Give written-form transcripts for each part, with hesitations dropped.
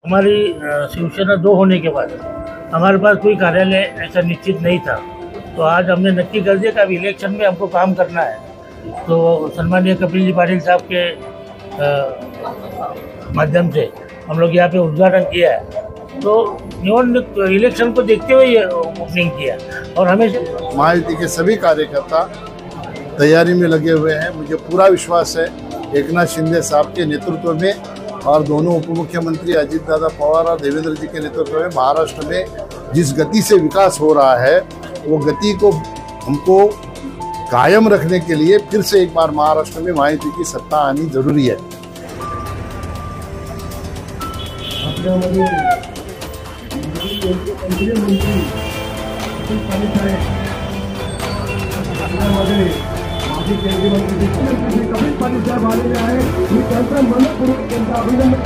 हमारी शिवसेना 2 होने के बाद हमारे पास कोई कार्यालय ऐसा निश्चित नहीं था, तो आज हमने नक्की कर दिया कि अब इलेक्शन में हमको काम करना है। तो सम्मानीय कपिल जी पाटिल साहब के माध्यम से हम लोग यहाँ पे उद्घाटन किया है। तो इलेक्शन को देखते हुए ये ओपनिंग किया और हमेशा महायुति के सभी कार्यकर्ता तैयारी में लगे हुए हैं। मुझे पूरा विश्वास है एकनाथ शिंदे साहब के नेतृत्व में और दोनों उप मुख्यमंत्री अजित दादा पवार और देवेंद्र जी के नेतृत्व में महाराष्ट्र में जिस गति से विकास हो रहा है, वो गति को हमको कायम रखने के लिए फिर से एक बार महाराष्ट्र में महायुति की सत्ता आनी जरूरी है। माजी केंद्रीय मंत्री कपिल पाटिल साहेब आलेले आहे। मी त्यांचा मनपूर्वक त्यांचा अभिनंदन।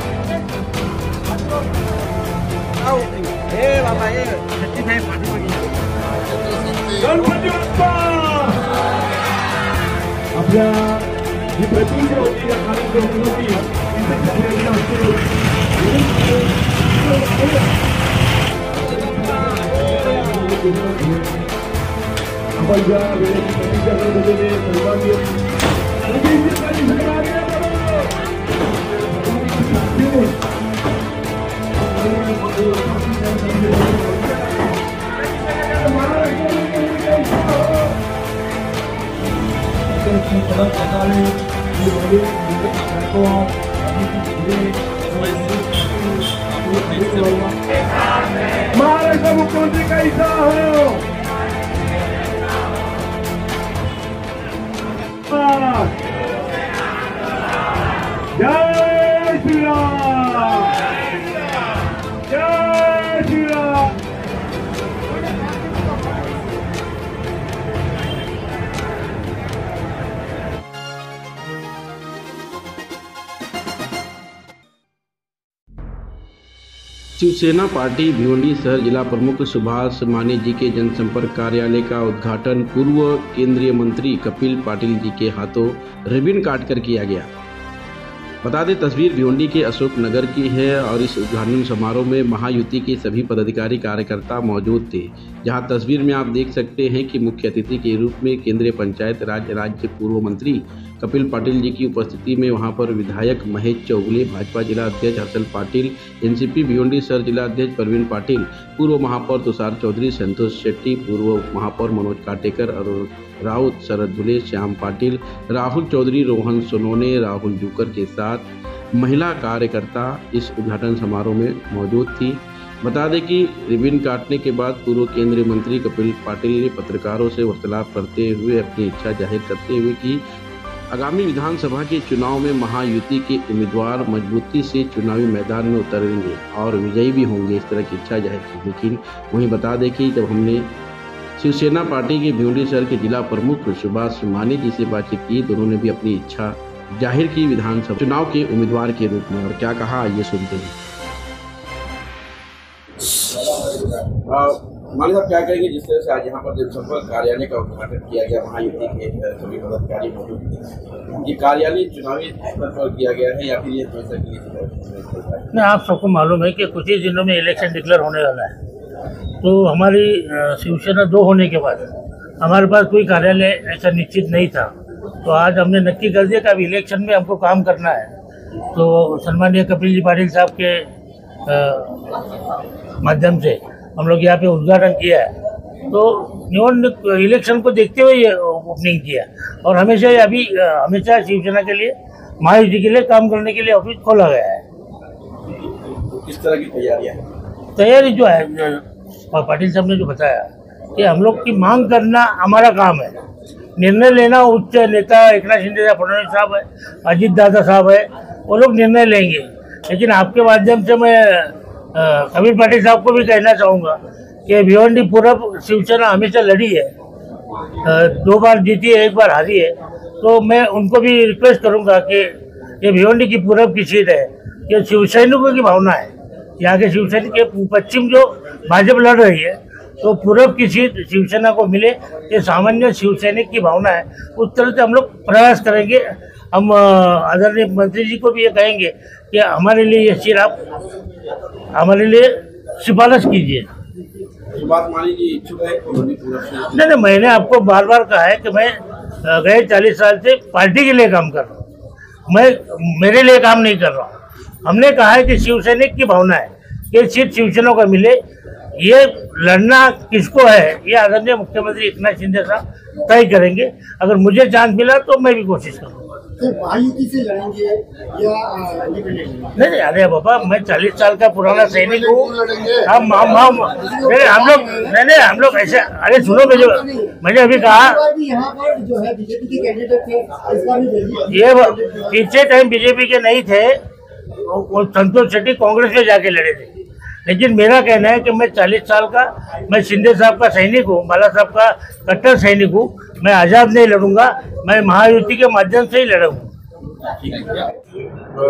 गणपती बाप्पा आपल्या जी प्रतिनिधी होती या कार्यक्रमाची आपण ज्या वेळेची प्रतीक्षा करत होते ते सर्वांनी महाराष्ट्र मुख्यमंत्री कैसा हो जय श्री राम, जय श्री राम। शिवसेना पार्टी भिवंडी शहर जिला प्रमुख सुभाष माने जी के जनसंपर्क कार्यालय का उद्घाटन पूर्व केंद्रीय मंत्री कपिल पाटिल जी के हाथों रिबन काटकर किया गया। बता दें, तस्वीर भिवंडी के अशोक नगर की है और इस उद्घाटन समारोह में महायुति के सभी पदाधिकारी कार्यकर्ता मौजूद थे। जहां तस्वीर में आप देख सकते हैं कि मुख्य अतिथि के रूप में केंद्रीय पंचायत राज राज्य पूर्व मंत्री कपिल पाटिल जी की उपस्थिति में वहां पर विधायक महेश चौगुले, भाजपा जिला अध्यक्ष हर्षल पाटिल, एनसीपी भिवंडी शहर जिला अध्यक्ष परवीन पाटिल, पूर्व महापौर तुषार चौधरी, संतोष शेट्टी, पूर्व महापौर मनोज काटेकर, अरुण राउत, शरद धुले, श्याम पाटिल, राहुल चौधरी, रोहन सोनोने, राहुल जूकर के साथ महिला कार्यकर्ता इस उद्घाटन समारोह में मौजूद थी। बता दें कि रिबन काटने के बाद पूर्व केंद्रीय मंत्री कपिल पाटिल ने पत्रकारों से वार्तालाप करते हुए अपनी इच्छा जाहिर करते हुए कि आगामी विधानसभा के चुनाव में महायुति के उम्मीदवार मजबूती से चुनावी मैदान में उतरेंगे और विजयी भी होंगे, इस तरह की इच्छा जाहिर की। लेकिन वहीं बता दें कि जब हमने शिवसेना पार्टी के भिवंडी शहर के जिला प्रमुख सुभाष माने जी से बातचीत की तो उन्होंने भी अपनी इच्छा जाहिर की विधानसभा चुनाव के उम्मीदवार के रूप में, और क्या कहा ये सुनते हैं। माली साहब क्या कहेंगे जिस तरह से आज यहाँ पर जनसंपर्क कार्यालय का उद्घाटन किया गया, महायुति के सभी पदाधिकारी मौजूद थे, ये कार्यालय चुनावी स्तर पर किया गया है या फिर ये पैसा के लिए? नहीं, आप सबको मालूम है कि कुछ ही दिनों में इलेक्शन डिक्लेयर होने वाला है। तो हमारी शिवसेना 2 होने के बाद हमारे पास कोई कार्यालय ऐसा निश्चित नहीं था, तो आज हमने नक्की कर दिया कि अब इलेक्शन में हमको काम करना है। तो सम्मानीय कपिल जी पाटिल साहब के माध्यम से हम लोग यहाँ पे उद्घाटन किया है। तो इलेक्शन को देखते हुए ये ओपनिंग किया और हमेशा शिवसेना के लिए, महायुति के लिए काम करने के लिए ऑफिस खोला गया है। किस तरह की तैयारी जो है पाटिल साहब ने जो बताया कि हम लोग की मांग करना हमारा काम है, निर्णय लेना उच्च नेता एकनाथ शिंदे साहब, फडणवीस साहब है, अजित दादा साहब है, वो लोग निर्णय लेंगे। लेकिन आपके माध्यम से मैं कपिल पाटिल साहब को भी कहना चाहूँगा कि भिवंडी पूर्व शिवसेना हमेशा लड़ी है, 2 बार जीती है, 1 बार हारी है। तो मैं उनको भी रिक्वेस्ट करूँगा कि ये भिवंडी की पूर्व की सीट है, ये शिवसैनिकों की भावना है। यहाँ के शिवसैनिक के पश्चिम जो भाजपा लड़ रही है, तो पूर्व की सीट शिवसेना को मिले, ये सामान्य शिवसैनिक की भावना है। उस तरह से हम लोग प्रयास करेंगे। हम आदरणीय मंत्री जी को भी ये कहेंगे कि हमारे लिए ये सीट आप हमारे लिए सिफारिश कीजिए। सुभाष मानी जी इच्छुक है? नहीं, मैंने आपको बार बार कहा है कि मैं गए 40 साल से पार्टी के लिए काम कर रहा हूँ, मैं मेरे लिए काम नहीं कर रहा हूँ। हमने कहा है कि शिवसैनिक की भावना है कि सीट शिवसेना को मिले। ये लड़ना किसको है ये आदरणीय मुख्यमंत्री एकनाथ शिंदे साहब तय करेंगे। अगर मुझे चांस मिला तो मैं भी कोशिश करूँगा। तो महायुति से लड़ेंगे या इंडिपेंडेंट? नहीं, अरे बाबा, मैं 40 साल का पुराना सैनिक हूँ। हम लोग ऐसे, अरे सुनो, मैंने अभी कहा यहाँ पर जो है बीजेपी के कैंडिडेट थे, इसका भी ये पीछे टाइम बीजेपी के नहीं थे, वो संतोष शेट्टी कांग्रेस में जाके लड़े थे। लेकिन मेरा कहना है कि मैं 40 साल का, मैं शिंदे साहब का सैनिक हूँ, बाला साहब का कट्टर सैनिक हूँ। मैं आज़ाद नहीं लड़ूंगा, मैं महायुति के माध्यम से ही लड़ूंगा।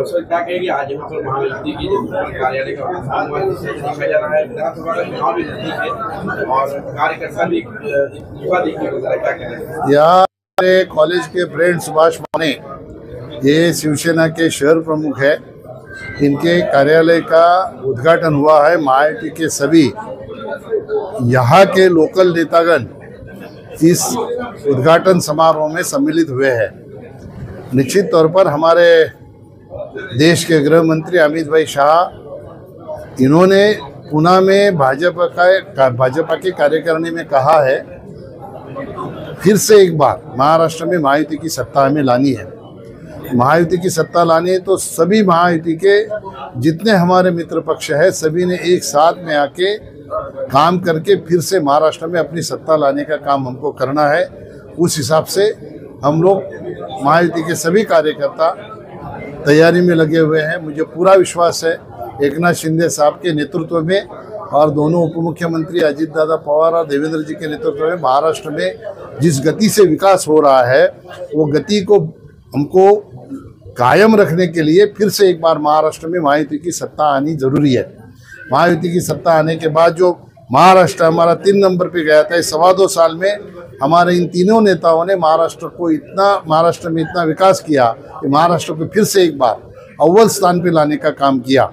सर, क्या कहेंगे? आज यहाँ पर महायुति की कार्यालय का उद्घाटन हुआ, जिससे देखा जा रहा है विधानसभा का चुनाव भी नजदीक है और कार्यकर्ता भी युवा देखने को मिल रहा है। क्या कह रहे हैं? यहाँ कॉलेज के ब्रेंड सुभाष माने, ये शिवसेना के शहर प्रमुख है, इनके कार्यालय का उद्घाटन हुआ है। महायुति के सभी यहाँ के लोकल नेतागण इस उद्घाटन समारोह में सम्मिलित हुए हैं। निश्चित तौर पर हमारे देश के गृह मंत्री अमित भाई शाह, इन्होंने पुणे में भाजपा के कार्यकारिणी में कहा है फिर से एक बार महाराष्ट्र में महायुति की सत्ता हमें लानी है। महायुति की सत्ता लानी है तो सभी महायुति के जितने हमारे मित्र पक्ष है, सभी ने एक साथ में आके काम करके फिर से महाराष्ट्र में अपनी सत्ता लाने का काम हमको करना है। उस हिसाब से हम लोग महायुति के सभी कार्यकर्ता तैयारी में लगे हुए हैं। मुझे पूरा विश्वास है एकनाथ शिंदे साहब के नेतृत्व में और दोनों उप मुख्यमंत्री अजित दादा पवार और देवेंद्र जी के नेतृत्व में महाराष्ट्र में जिस गति से विकास हो रहा है, वो गति को हमको कायम रखने के लिए फिर से एक बार महाराष्ट्र में महायुति की सत्ता आनी जरूरी है। महायुति की सत्ता आने के बाद जो महाराष्ट्र हमारा 3 नंबर पे गया था, इस 2.25 साल में हमारे इन तीनों नेताओं ने महाराष्ट्र में इतना विकास किया कि महाराष्ट्र को फिर से एक बार अव्वल स्थान पे लाने का काम किया।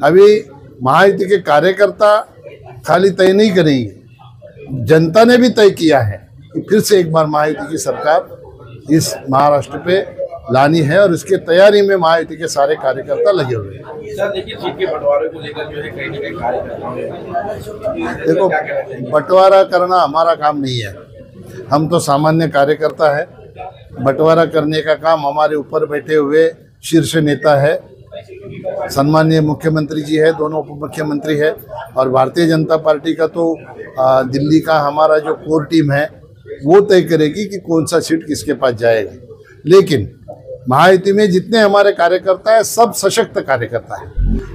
अभी महायुति के कार्यकर्ता खाली तय नहीं करेंगे, जनता ने भी तय किया है कि फिर से एक बार महायुति की सरकार इस महाराष्ट्र पे लानी है और इसके तैयारी में महायुति के सारे कार्यकर्ता लगे हुए हैं। सर, देखिए, सीट के बंटवारे को लेकर जो है कहीं न कहीं कार्यकर्ताओं ने, देखो, बंटवारा करना हमारा काम नहीं है, हम तो सामान्य कार्यकर्ता है। बंटवारा करने का काम हमारे ऊपर बैठे हुए शीर्ष नेता है, सम्माननीय मुख्यमंत्री जी है, दोनों उप मुख्यमंत्री है और भारतीय जनता पार्टी का तो दिल्ली का हमारा जो कोर टीम है वो तय करेगी कि कौन सा सीट किसके पास जाएगा। लेकिन महायुति में जितने हमारे कार्यकर्ता है, सब सशक्त कार्यकर्ता है।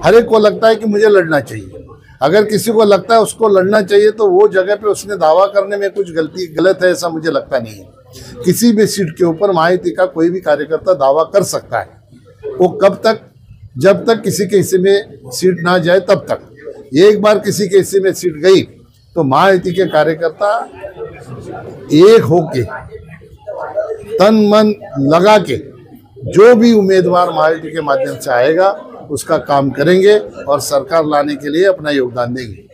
हर एक को लगता है कि मुझे लड़ना चाहिए। अगर किसी को लगता है उसको लड़ना चाहिए तो वो जगह पे उसने दावा करने में कुछ गलत है, ऐसा मुझे लगता नहीं है। किसी भी सीट के ऊपर महायुति का कोई भी कार्यकर्ता दावा कर सकता है। वो कब तक? जब तक किसी के हिस्से में सीट ना जाए तब तक। एक बार किसी के हिस्से में सीट गई तो महायुति के कार्यकर्ता एक होके तन मन लगा के जो भी उम्मीदवार महायुति के माध्यम से आएगा उसका काम करेंगे और सरकार लाने के लिए अपना योगदान देंगे।